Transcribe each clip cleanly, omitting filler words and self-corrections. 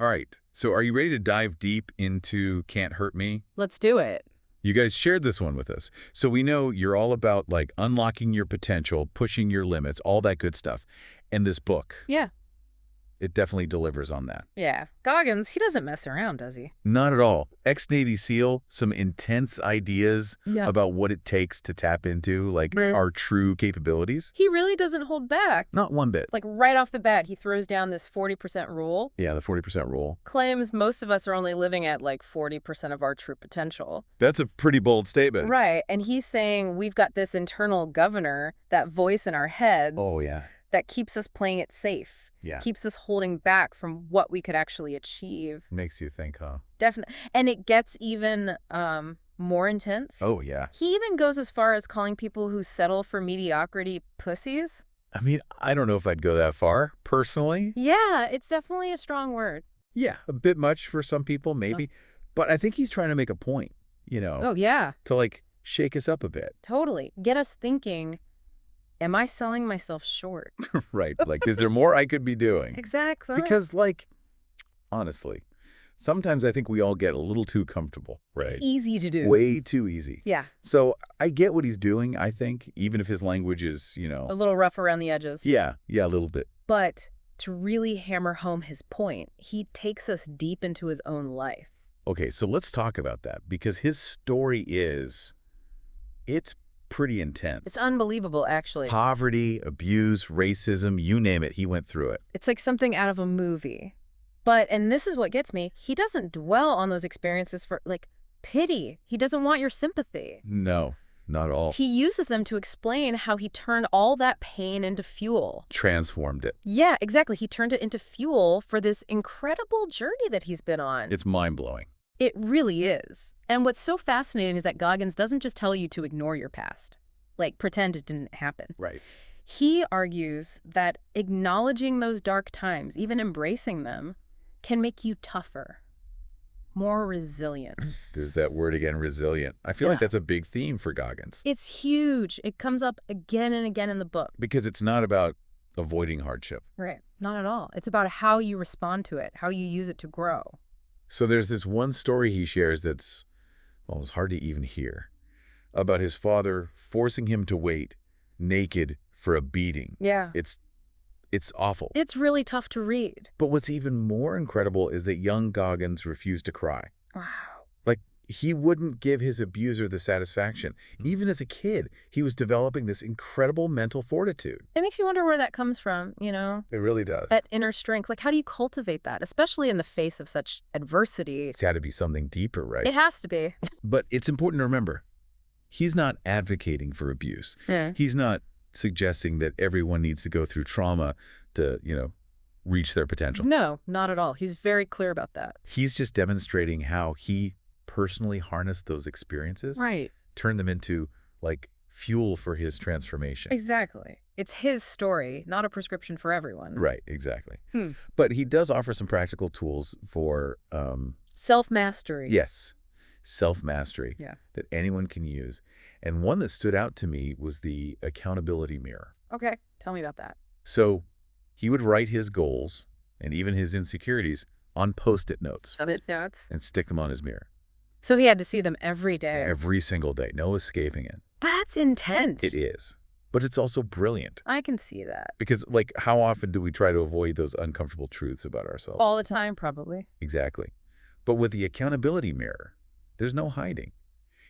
All right. So are you ready to dive deep into Can't Hurt Me? Let's do it. You guys shared this one with us. So we know you're all about like unlocking your potential, pushing your limits, all that good stuff. And this book, Yeah. it definitely delivers on that. Yeah. Goggins, he doesn't mess around, does he? Not at all. Ex-Navy SEAL, some intense ideas Yeah. about what it takes to tap into like our true capabilities. He really doesn't hold back. Not one bit. Like right off the bat, he throws down this 40% rule. Yeah, the 40% rule. Claims most of us are only living at like 40% of our true potential. That's a pretty bold statement. Right. And he's saying we've got this internal governor, that voice in our heads. Oh, yeah. That keeps us playing it safe. Yeah. Keeps us holding back from what we could actually achieve. Makes you think, huh? Definitely. And it gets even more intense. Oh, yeah. He even goes as far as calling people who settle for mediocrity pussies. I mean, I don't know if I'd go that far, personally. Yeah, it's definitely a strong word. Yeah, a bit much for some people, maybe. But I think he's trying to make a point, Oh, yeah. to like shake us up a bit. Totally. Get us thinking, am I selling myself short? Right. Like, is there more I could be doing? Exactly. Because, like, honestly, sometimes I think we all get a little too comfortable, right? It's easy to do. Way too easy. Yeah. So I get what he's doing, I think, even if his language is, A little rough around the edges. Yeah, a little bit. But to really hammer home his point, he takes us deep into his own life. Okay, so let's talk about that, because his story it's pretty intense. It's unbelievable, actually. Poverty, abuse, racism, you name it, he went through it. It's like something out of a movie. But, and this is what gets me, he doesn't dwell on those experiences for, like, pity. He doesn't want your sympathy. No, not at all. He uses them to explain how he turned all that pain into fuel. Transformed it. Yeah, exactly. He turned it into fuel for this incredible journey that he's been on. It's mind-blowing. It really is. And what's so fascinating is that Goggins doesn't just tell you to ignore your past, like pretend it didn't happen. Right. He argues that acknowledging those dark times, even embracing them, can make you tougher, more resilient. There's that word again, resilient. I feel like that's a big theme for Goggins. It's huge. It comes up again and again in the book. Because it's not about avoiding hardship. Right. Not at all. It's about how you respond to it, how you use it to grow. So there's this one story he shares that's, well, it's hard to even hear, about his father forcing him to wait naked for a beating. Yeah. It's awful. It's really tough to read. But what's even more incredible is that young Goggins refused to cry. Wow. Like, he wouldn't give his abuser the satisfaction. Even as a kid, he was developing this incredible mental fortitude. It makes you wonder where that comes from, It really does. That inner strength. Like, how do you cultivate that, especially in the face of such adversity? It's got to be something deeper, right? It has to be. But it's important to remember, he's not advocating for abuse. Yeah. He's not suggesting that everyone needs to go through trauma to, reach their potential. No, not at all. He's very clear about that. He's just demonstrating how he personally harnessed those experiences, Right. turned them into, like, fuel for his transformation. Exactly. It's his story, not a prescription for everyone. Right, exactly. But he does offer some practical tools for, Self-mastery. yes, self-mastery Yeah. that anyone can use. And one that stood out to me was the accountability mirror. Okay. Tell me about that. So he would write his goals and even his insecurities on Post-it notes Notes. and stick them on his mirror So he had to see them every day. every single day. No escaping it. That's intense. It is. But it's also brilliant. I can see that. Because, like, how often do we try to avoid those uncomfortable truths about ourselves? All the time, probably. Exactly. But with the accountability mirror, there's no hiding.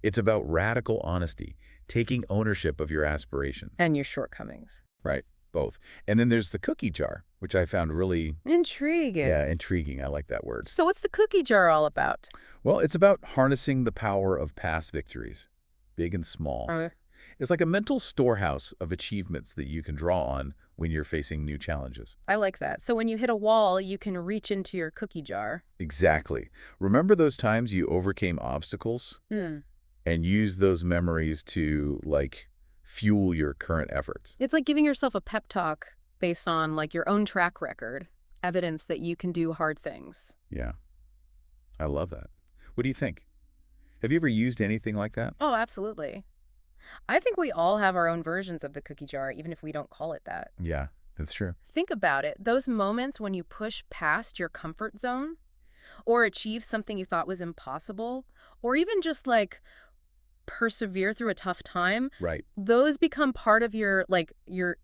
It's about radical honesty, taking ownership of your aspirations. And your shortcomings. Right. Both. And then there's the cookie jar, which I found really Intriguing. intriguing. I like that word. So what's the cookie jar all about? Well, it's about harnessing the power of past victories, big and small. It's like a mental storehouse of achievements that you can draw on when you're facing new challenges. I like that. So when you hit a wall, you can reach into your cookie jar. Exactly. Remember those times you overcame obstacles and used those memories to, like, fuel your current efforts? It's like giving yourself a pep talk based on, like, your own track record, evidence that you can do hard things. Yeah. I love that. What do you think? Have you ever used anything like that? Oh, absolutely. I think we all have our own versions of the cookie jar, even if we don't call it that. Yeah. That's true. Think about it. Those moments when you push past your comfort zone or achieve something you thought was impossible, or even just like persevere through a tough time, Right. those become part of your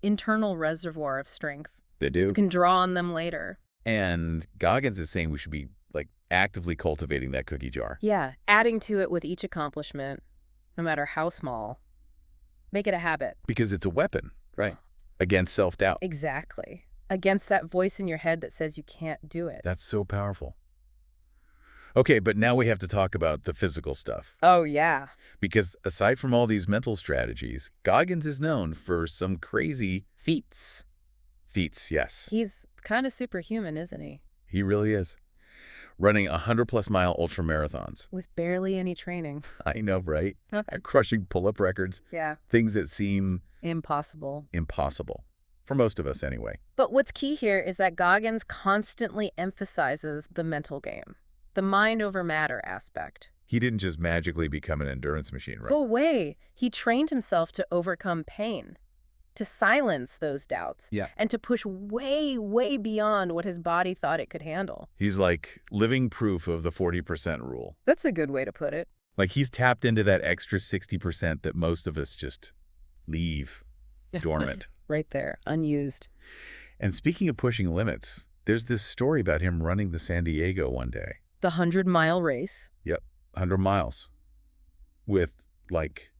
internal reservoir of strength. They do. You can draw on them later. And Goggins is saying we should be, like, actively cultivating that cookie jar. Yeah, adding to it with each accomplishment, no matter how small. Make it a habit. Because it's a weapon, right? Against self-doubt. Exactly. Against that voice in your head that says you can't do it. That's so powerful. Okay, but now we have to talk about the physical stuff. Oh, yeah. Because aside from all these mental strategies, Goggins is known for some crazy Feats. feats, yes. He's kind of superhuman, isn't he? He really is. Running 100-plus mile ultramarathons. With barely any training. I know, right? Crushing pull-up records. Yeah. Things that seem Impossible. impossible. For most of us, anyway. But what's key here is that Goggins constantly emphasizes the mental game, the mind over matter aspect. He didn't just magically become an endurance machine, right? Go away. He trained himself to overcome pain, to silence those doubts, Yeah. and to push way, way beyond what his body thought it could handle. He's like living proof of the 40% rule. That's a good way to put it. Like he's tapped into that extra 60% that most of us just leave dormant. Right there, unused. And speaking of pushing limits, there's this story about him running the San Diego one day. The 100-mile race. Yep, 100 miles. With like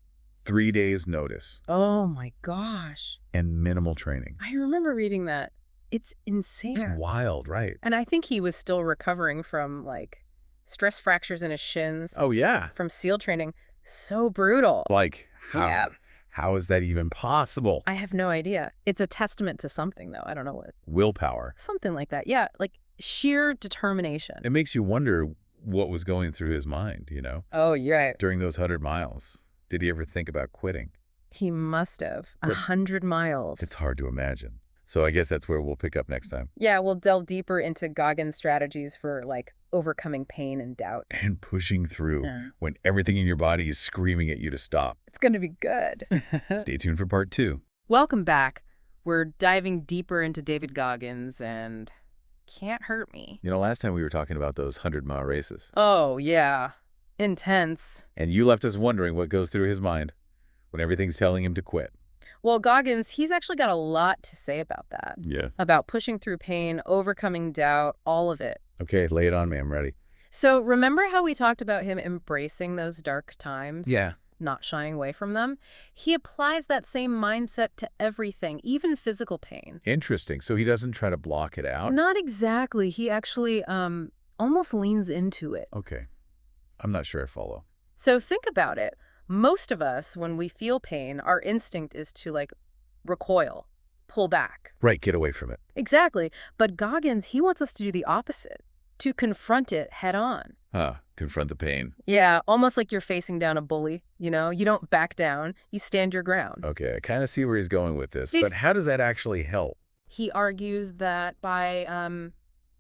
3 days notice Oh my gosh. and minimal training. I remember reading that. It's insane. It's wild, right? And I think he was still recovering from like stress fractures in his shins Oh, yeah. from SEAL training. So brutal. Like, how? Yeah. How is that even possible? I have no idea. It's a testament to something, though. I don't know what. Willpower. Something like that. Yeah, like sheer determination. It makes you wonder what was going through his mind, you know, Oh, you're right. during those 100 miles. Did he ever think about quitting? He must have. But 100 miles. It's hard to imagine. So I guess that's where we'll pick up next time. Yeah, we'll delve deeper into Goggins' strategies for like overcoming pain and doubt. And pushing through Yeah. when everything in your body is screaming at you to stop. It's going to be good. Stay tuned for part 2. Welcome back. We're diving deeper into David Goggins and Can't Hurt Me. You know, last time we were talking about those 100-mile races. Oh, yeah. Intense. And you left us wondering what goes through his mind when everything's telling him to quit. Well, Goggins, he's actually got a lot to say about that. Yeah. About pushing through pain, overcoming doubt, all of it. Okay, lay it on me. I'm ready. So remember how we talked about him embracing those dark times? Yeah. Not shying away from them? He applies that same mindset to everything, even physical pain. Interesting. So he doesn't try to block it out? Not exactly. He actually almost leans into it. Okay. I'm not sure I follow. So think about it. Most of us, when we feel pain, our instinct is to like recoil, pull back. Right, get away from it. Exactly. But Goggins, he wants us to do the opposite, to confront it head on. Confront the pain. Yeah, almost like you're facing down a bully, you know? You don't back down, you stand your ground. Okay, I kind of see where he's going with this, but how does that actually help? He argues that by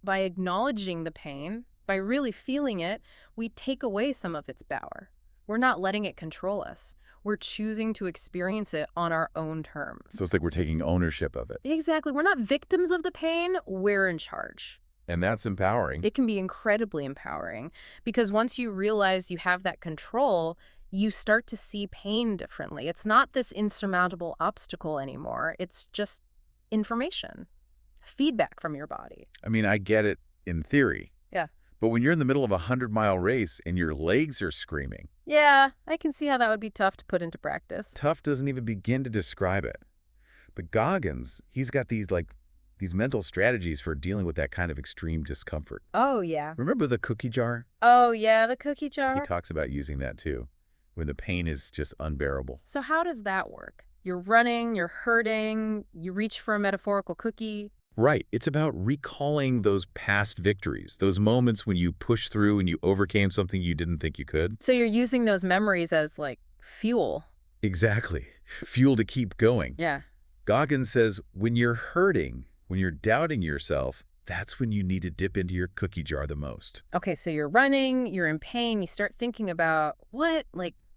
acknowledging the pain, by really feeling it, we take away some of its power. We're not letting it control us. We're choosing to experience it on our own terms. So it's like we're taking ownership of it. Exactly. We're not victims of the pain. We're in charge. And that's empowering. It can be incredibly empowering because once you realize you have that control, you start to see pain differently. It's not this insurmountable obstacle anymore. It's just information, feedback from your body. I mean, I get it in theory. Yeah. But when you're in the middle of a 100-mile race and your legs are screaming, Yeah, I can see how that would be tough to put into practice. tough doesn't even begin to describe it. But Goggins, he's got these mental strategies for dealing with that kind of extreme discomfort. Oh, yeah. Remember the cookie jar? Oh, yeah, the cookie jar. He talks about using that too, when the pain is just unbearable. So how does that work? You're running, you're hurting, you reach for a metaphorical cookie. Right. It's about recalling those past victories, those moments when you pushed through and you overcame something you didn't think you could. So you're using those memories as like fuel. Exactly. Fuel to keep going. Yeah. Goggins says when you're hurting, when you're doubting yourself, that's when you need to dip into your cookie jar the most. Okay, so you're running, you're in pain, you start thinking about what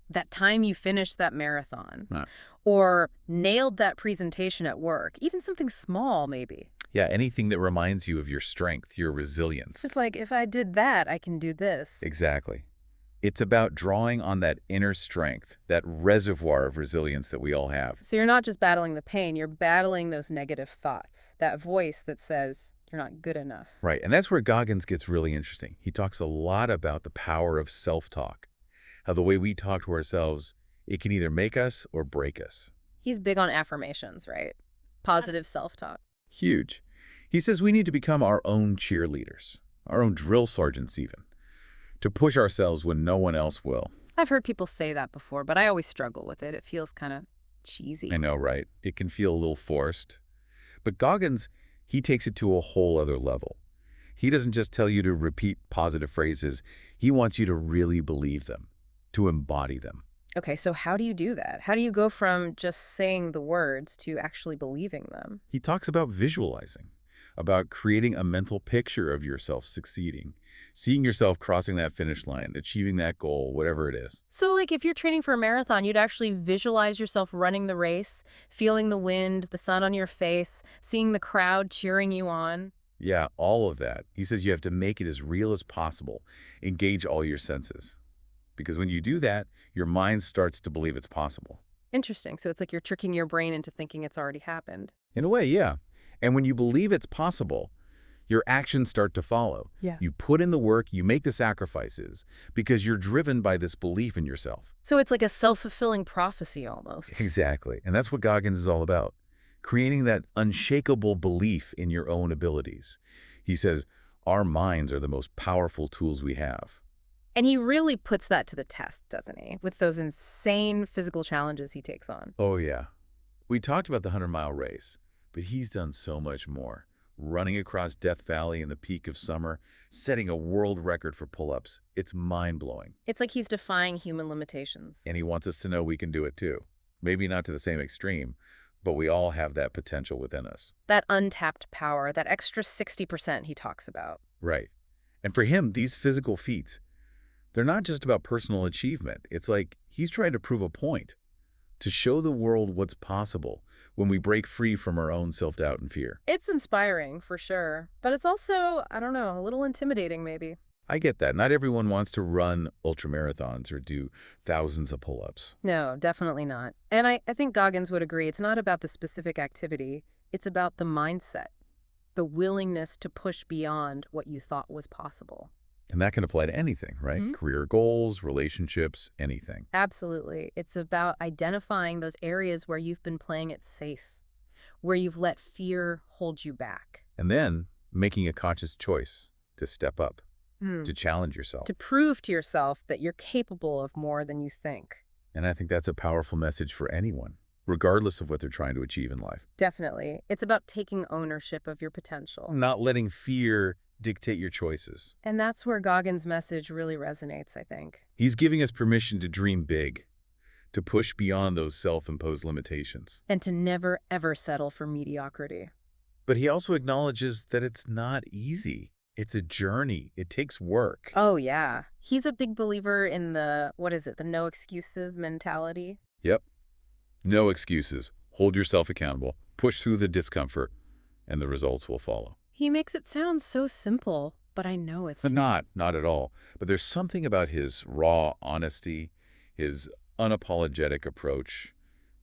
That time you finished that marathon. Huh. Or nailed that presentation at work. Even something small, maybe. Yeah, anything that reminds you of your strength, your resilience. Just like, if I did that, I can do this. Exactly. It's about drawing on that inner strength, that reservoir of resilience that we all have. So you're not just battling the pain, you're battling those negative thoughts. That voice that says, you're not good enough. Right, and that's where Goggins gets really interesting. He talks a lot about the power of self-talk, how the way we talk to ourselves, it can either make us or break us. He's big on affirmations, right? Positive self-talk. Huge. He says we need to become our own cheerleaders, our own drill sergeants even, to push ourselves when no one else will. I've heard people say that before, but I always struggle with it. It feels kind of cheesy. I know, right? It can feel a little forced. But Goggins, he takes it to a whole other level. He doesn't just tell you to repeat positive phrases. He wants you to really believe them, to embody them. Okay, so how do you do that? How do you go from just saying the words to actually believing them? He talks about visualizing, about creating a mental picture of yourself succeeding, seeing yourself crossing that finish line, achieving that goal, whatever it is. So, like, if you're training for a marathon, you'd actually visualize yourself running the race, feeling the wind, the sun on your face, seeing the crowd cheering you on. Yeah, all of that. He says you have to make it as real as possible. Engage all your senses. Because when you do that, your mind starts to believe it's possible. Interesting. So it's like you're tricking your brain into thinking it's already happened. In a way, yeah. And when you believe it's possible, your actions start to follow. Yeah. You put in the work, you make the sacrifices, because you're driven by this belief in yourself. So it's like a self-fulfilling prophecy almost. Exactly. And that's what Goggins is all about. Creating that unshakable belief in your own abilities. He says, our minds are the most powerful tools we have. And he really puts that to the test, doesn't he? With those insane physical challenges he takes on. Oh, yeah. We talked about the 100-mile race, but he's done so much more. Running across Death Valley in the peak of summer, setting a world record for pull-ups. It's mind-blowing. It's like he's defying human limitations. And he wants us to know we can do it too. Maybe not to the same extreme, but we all have that potential within us. That untapped power, that extra 60% he talks about. Right. And for him, these physical feats, they're not just about personal achievement. It's like he's trying to prove a point, to show the world what's possible when we break free from our own self-doubt and fear. It's inspiring, for sure. But it's also, I don't know, a little intimidating maybe. I get that. Not everyone wants to run ultramarathons or do thousands of pull-ups. No, definitely not. And I think Goggins would agree. It's not about the specific activity. It's about the mindset, the willingness to push beyond what you thought was possible. And that can apply to anything, right? Mm-hmm. Career goals, relationships, anything. Absolutely. It's about identifying those areas where you've been playing it safe, where you've let fear hold you back. And then making a conscious choice to step up, to challenge yourself. To prove to yourself that you're capable of more than you think. And I think that's a powerful message for anyone, regardless of what they're trying to achieve in life. Definitely. It's about taking ownership of your potential. Not letting fear dictate your choices. And that's where Goggins' message really resonates, I think. He's giving us permission to dream big, to push beyond those self-imposed limitations. And to never, ever settle for mediocrity. But he also acknowledges that it's not easy. It's a journey. It takes work. Oh, yeah. He's a big believer in the, the no excuses mentality. Yep. No excuses. Hold yourself accountable. Push through the discomfort, and the results will follow. He makes it sound so simple, but I know it's Not at all. But there's something about his raw honesty, his unapologetic approach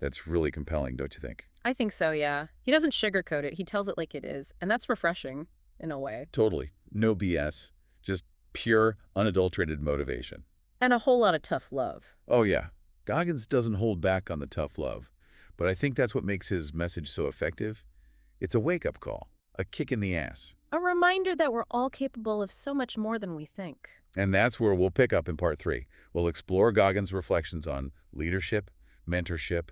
that's really compelling, don't you think? I think so, yeah. He doesn't sugarcoat it. He tells it like it is, and that's refreshing in a way. Totally. No BS. Just pure, unadulterated motivation. And a whole lot of tough love. Oh, yeah. Goggins doesn't hold back on the tough love, but I think that's what makes his message so effective. It's a wake-up call, a kick in the ass. A reminder that we're all capable of so much more than we think. And that's where we'll pick up in part 3. We'll explore Goggins' reflections on leadership, mentorship,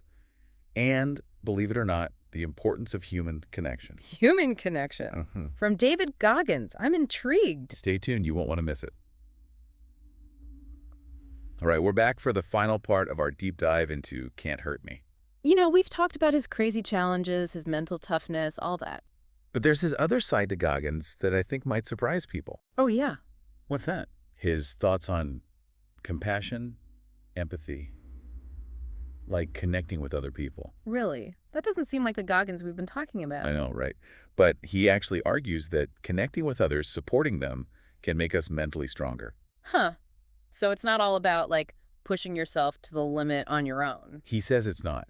and, believe it or not, the importance of human connection. Human connection. From David Goggins. I'm intrigued. Stay tuned. You won't want to miss it. All right, we're back for the final part of our deep dive into Can't Hurt Me. You know, we've talked about his crazy challenges, his mental toughness, all that. But there's his other side to Goggins that I think might surprise people. Oh, yeah. What's that? His thoughts on compassion, empathy, like connecting with other people. Really? That doesn't seem like the Goggins we've been talking I about. know, right? But he actually argues that connecting with others, supporting them, can make us mentally stronger. Huh. So it's not all about, like, pushing yourself to the limit on your own. He says it's not.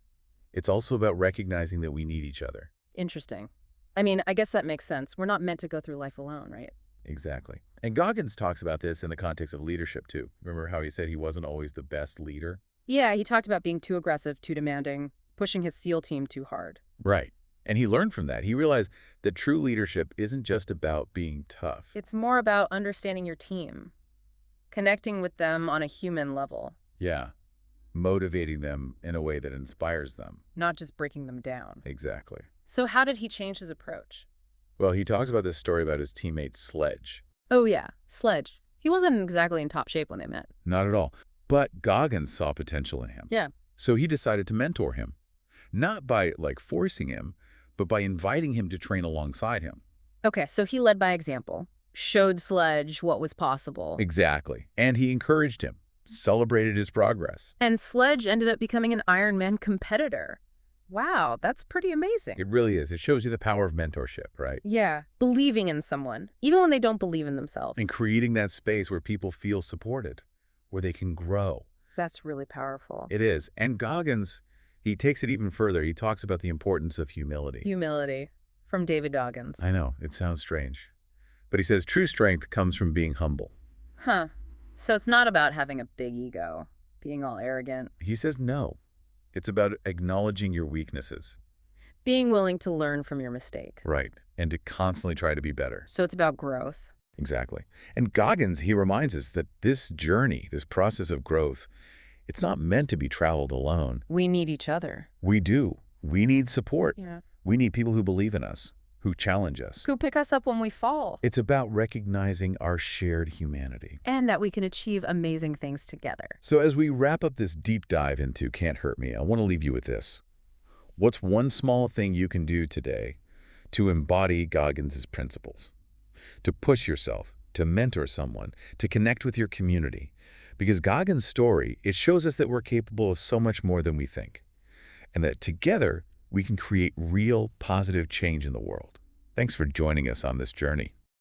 It's also about recognizing that we need each other. Interesting. I mean, I guess that makes sense. We're not meant to go through life alone, right? Exactly. And Goggins talks about this in the context of leadership, too. Remember how he said he wasn't always the best leader? Yeah, he talked about being too aggressive, too demanding, pushing his SEAL team too hard. Right. And he learned from that. He realized that true leadership isn't just about being tough. It's more about understanding your team, connecting with them on a human level, Yeah. Motivating them in a way that inspires them. not just breaking them down. Exactly. So how did he change his approach? Well, he talks about this story about his teammate Sledge. Oh yeah, Sledge. He wasn't exactly in top shape when they met. Not at all. But Goggins saw potential in him. Yeah. So he decided to mentor him. Not by, like, forcing him, but by inviting him to train alongside him. Okay, so he led by example, showed Sledge what was possible. Exactly. And he encouraged him, celebrated his progress. And Sledge ended up becoming an Ironman competitor. Wow, that's pretty amazing. It really is. It shows you the power of mentorship, right? Yeah, believing in someone, even when they don't believe in themselves. And creating that space where people feel supported, where they can grow. That's really powerful. It is. And Goggins, he takes it even further. He talks about the importance of humility. Humility from David Goggins. I know, it sounds strange. But he says true strength comes from being humble. Huh. So it's not about having a big ego, being all arrogant. He says no. It's about acknowledging your weaknesses. Being willing to learn from your mistakes. Right. And to constantly try to be better. So it's about growth. Exactly. And Goggins, he reminds us that this journey, this process of growth, it's not meant to be traveled alone. We need each other. We do. We need support. Yeah. We need people who believe in us, who challenge us. Who pick us up when we fall. It's about recognizing our shared humanity. And that we can achieve amazing things together. So as we wrap up this deep dive into Can't Hurt Me, I want to leave you with this. What's one small thing you can do today to embody Goggins' principles? To push yourself, to mentor someone, to connect with your community. Because Goggins' story, it shows us that we're capable of so much more than we think. And that together, we can create real positive change in the world. Thanks for joining us on this journey.